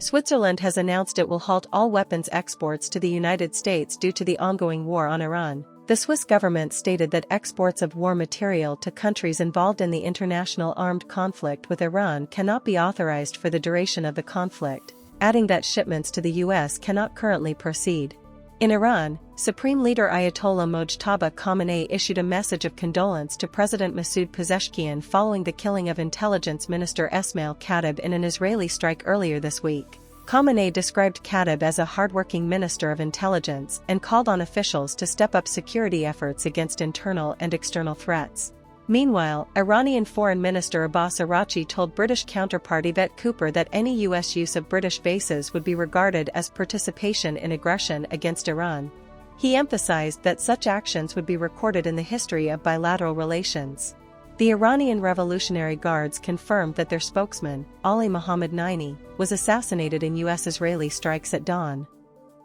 Switzerland has announced it will halt all weapons exports to the United States due to the ongoing war on Iran. The Swiss government stated that exports of war material to countries involved in the international armed conflict with Iran cannot be authorized for the duration of the conflict, adding that shipments to the US cannot currently proceed. In Iran, Supreme Leader Ayatollah Mojtaba Khamenei issued a message of condolence to President Masoud Pezeshkian following the killing of Intelligence Minister Esmail Khatib in an Israeli strike earlier this week. Khamenei described Khatib as a hardworking minister of intelligence and called on officials to step up security efforts against internal and external threats. Meanwhile, Iranian Foreign Minister Abbas Araghchi told British counterpart Yvette Cooper that any US use of British bases would be regarded as participation in aggression against Iran. He emphasized that such actions would be recorded in the history of bilateral relations. The Iranian Revolutionary Guards confirmed that their spokesman, Ali Mohammed Naini, was assassinated in US-Israeli strikes at dawn.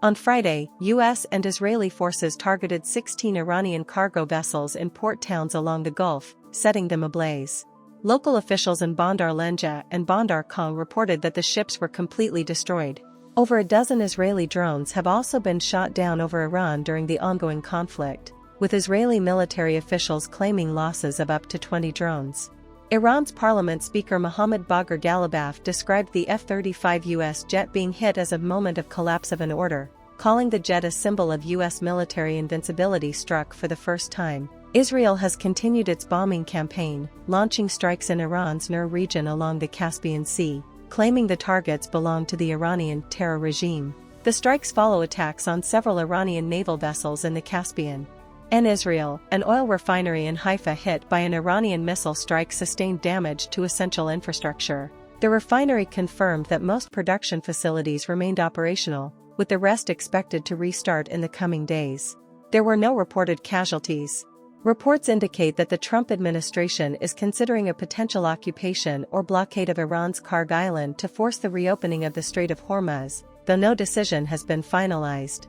On Friday, US and Israeli forces targeted 16 Iranian cargo vessels in port towns along the Gulf, setting them ablaze. Local officials in Bandar Lenja and Bandar Khan reported that the ships were completely destroyed. Over a dozen Israeli drones have also been shot down over Iran during the ongoing conflict, with Israeli military officials claiming losses of up to 20 drones. Iran's parliament speaker Mohammad Bagher Ghalibaf described the F-35 US jet being hit as a moment of collapse of an order, calling the jet a symbol of US military invincibility struck for the first time. Israel has continued its bombing campaign, launching strikes in Iran's Nur region along the Caspian Sea, claiming the targets belong to the Iranian terror regime. The strikes follow attacks on several Iranian naval vessels in the Caspian. In Israel, an oil refinery in Haifa hit by an Iranian missile strike sustained damage to essential infrastructure. The refinery confirmed that most production facilities remained operational, with the rest expected to restart in the coming days. There were no reported casualties. Reports indicate that the Trump administration is considering a potential occupation or blockade of Iran's Karg Island to force the reopening of the Strait of Hormuz, though no decision has been finalized.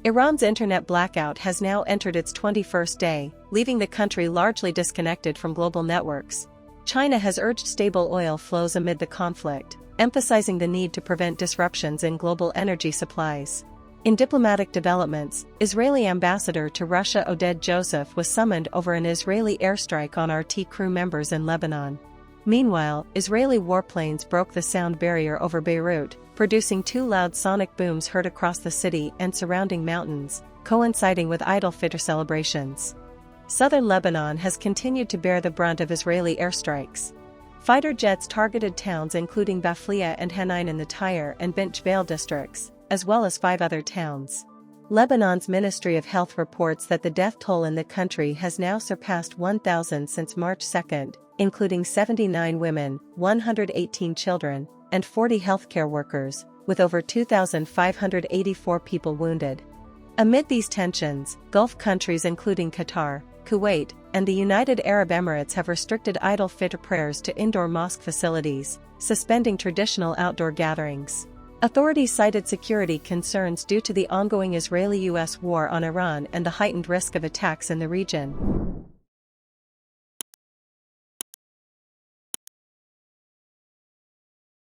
Iran's internet blackout has now entered its 21st day, leaving the country largely disconnected from global networks. China has urged stable oil flows amid the conflict, emphasizing the need to prevent disruptions in global energy supplies. In diplomatic developments, Israeli ambassador to Russia Oded Joseph was summoned over an Israeli airstrike on RT crew members in Lebanon. Meanwhile, Israeli warplanes broke the sound barrier over Beirut, producing two loud sonic booms heard across the city and surrounding mountains, coinciding with Eid al-Fitr celebrations. Southern Lebanon has continued to bear the brunt of Israeli airstrikes. Fighter jets targeted towns including Baflia and Hanain in the Tyre and Bint Jbeil districts, as well as 5 other towns. Lebanon's Ministry of Health reports that the death toll in the country has now surpassed 1,000 since March 2, including 79 women, 118 children, and 40 healthcare workers, with over 2,584 people wounded. Amid these tensions, Gulf countries including Qatar, Kuwait, and the United Arab Emirates have restricted Eid al-Fitr prayers to indoor mosque facilities, suspending traditional outdoor gatherings. Authorities cited security concerns due to the ongoing Israeli-US war on Iran and the heightened risk of attacks in the region.